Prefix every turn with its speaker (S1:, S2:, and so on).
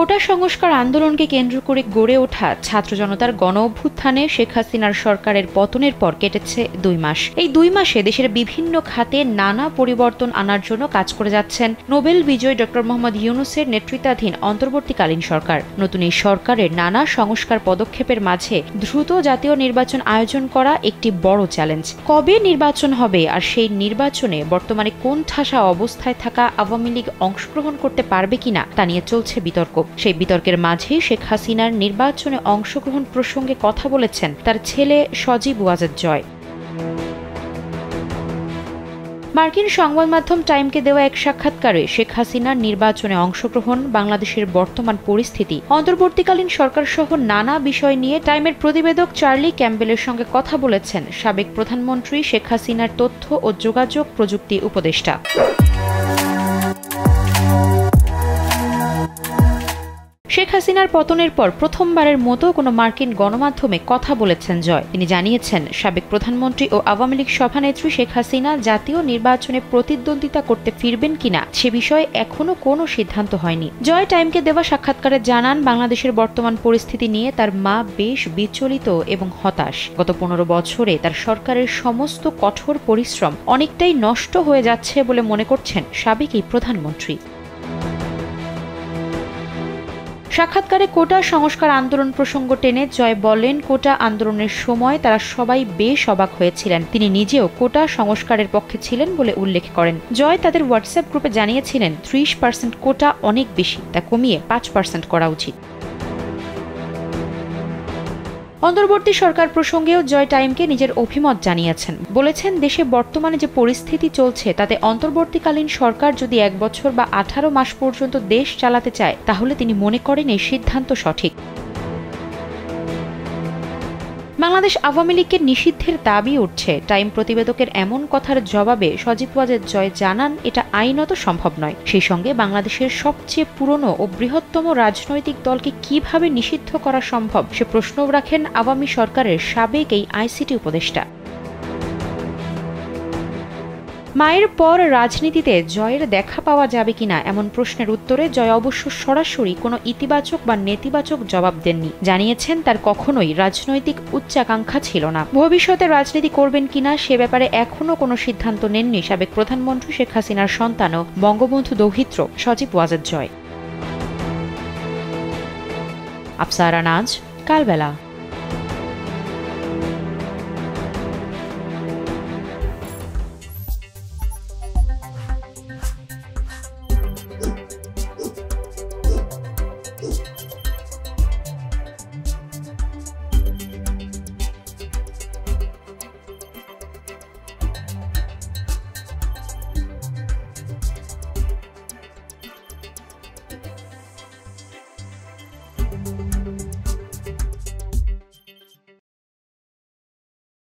S1: কোটা সংস্কার আন্দোলনকে কেন্দ্র করে গড়ে ওঠা ছাত্র জনতার গণ অভ্যুত্থানে শেখ হাসিনার সরকারের পতনের পর কেটেছে 2 মাস। এই 2 মাসে দেশের বিভিন্ন খাতে নানা পরিবর্তন আনার জন্য কাজ করে যাচ্ছেন নোবেল বিজয়ী ডক্টর মোহাম্মদ ইউনূসের নেতৃত্বাধীন অন্তর্বর্তীকালীন সরকার। নতুন এই সরকারের নানা সংস্কার পদক্ষেপের মাঝে দ্রুত জাতীয় নির্বাচন আয়োজন করা একটি বড় চ্যালেঞ্জ। কবে নির্বাচন হবে আর সেই নির্বাচনে বর্তমানে কোন ঠাসা অবস্থায় থাকা আওয়ামী লীগ অংশগ্রহণ করতে পারবে কিনা তা নিয়ে চলছে বিতর্ক। সেই বিতর্কের মাঝে শেখ হাসিনার নির্বাচনে অংশগ্রহণ প্রসঙ্গে কথা বলেছেন তার ছেলে সজীব ওয়াজেদ জয়। মার্কিন সংবাদ মাধ্যম টাইমকে দেওয়া এক সাক্ষাৎকারে শেখ হাসিনার নির্বাচনে অংশগ্রহণ, বাংলাদেশের বর্তমান পরিস্থিতি, অন্তর্বর্তীকালীন সরকার সহ নানা বিষয় নিয়ে টাইমের প্রতিবেদক চার্লি ক্যাম্বেলের সঙ্গে কথা বলেছেন সাবেক প্রধানমন্ত্রী শেখ হাসিনার তথ্য ও যোগাযোগ প্রযুক্তি উপদেষ্টা। শেখ হাসিনার পতনের পর প্রথমবারের মতো কোনো মার্কিন গণমাধ্যমে কথা বলেছেন জয়। তিনি জানিয়েছেন, সাবেক প্রধানমন্ত্রী ও আওয়ামী লীগ সভানেত্রী শেখ হাসিনা জাতীয় নির্বাচনে প্রতিদ্বন্দ্বিতা করতে ফিরবেন কিনা সে বিষয়ে এখনো কোনো সিদ্ধান্ত হয়নি। জয় টাইমকে দেওয়া সাক্ষাৎকারে জানান, বাংলাদেশের বর্তমান পরিস্থিতি নিয়ে তার মা বেশ বিচলিত এবং হতাশ। গত 15 বছরে তার সরকারের সমস্ত কঠোর পরিশ্রম অনেকটাই নষ্ট হয়ে যাচ্ছে বলে মনে করছেন সাবেক এই প্রধানমন্ত্রী। সাক্ষাৎকারে কোটা সংস্কার আন্দোলন প্রসঙ্গ টেনে জয় বলেন, কোটা আন্দোলনের সময় তারা সবাই বেশ অবাক হয়েছিলেন। তিনি নিজেও কোটা সংস্কারের পক্ষে ছিলেন বলে উল্লেখ করেন। জয় তাদের হোয়াটসঅ্যাপ গ্রুপে জানিয়েছিলেন, 30% কোটা অনেক বেশি, তা কমিয়ে 5% করা উচিত। অন্তর্বর্তী সরকার প্রসঙ্গেও জয় টাইমকে নিজের অভিমত জানিয়েছেন। বলেছেন, দেশে বর্তমানে যে পরিস্থিতি চলছে তাতে অন্তর্বর্তীকালীন সরকার যদি 1 বছর বা 18 মাস পর্যন্ত দেশ চালাতে চায় তাহলে তিনি মনে করেন এই সিদ্ধান্ত সঠিক। বাংলাদেশ আওয়ামী লীগকে নিষিদ্ধের দাবি উঠছে। টাইম প্রতিবেদকের এমন কথার জবাবে সজীব ওয়াজেদ জয় জানান, এটা আইনত সম্ভব নয়। সেই সঙ্গে বাংলাদেশের সবচেয়ে পুরনো ও বৃহত্তম রাজনৈতিক দলকে কিভাবে নিষিদ্ধ করা সম্ভব সে প্রশ্নও রাখেন আওয়ামী সরকারের সাবেক এই আইসিটি উপদেষ্টা। মায়ের পর রাজনীতিতে জয়ের দেখা পাওয়া যাবে কিনা এমন প্রশ্নের উত্তরে জয় অবশ্য সরাসরি কোনো ইতিবাচক বা নেতিবাচক জবাব দেননি। জানিয়েছেন, তার কখনোই রাজনৈতিক উচ্চাকাঙ্ক্ষা ছিল না। ভবিষ্যতে রাজনীতি করবেন কিনা সে ব্যাপারে এখনো কোনো সিদ্ধান্ত নেননি সাবেক প্রধানমন্ত্রী শেখ হাসিনার সন্তান ও বঙ্গবন্ধু দৌহিত্র সজীব ওয়াজেদ জয়। আফসারা নাজ, কালবেলা।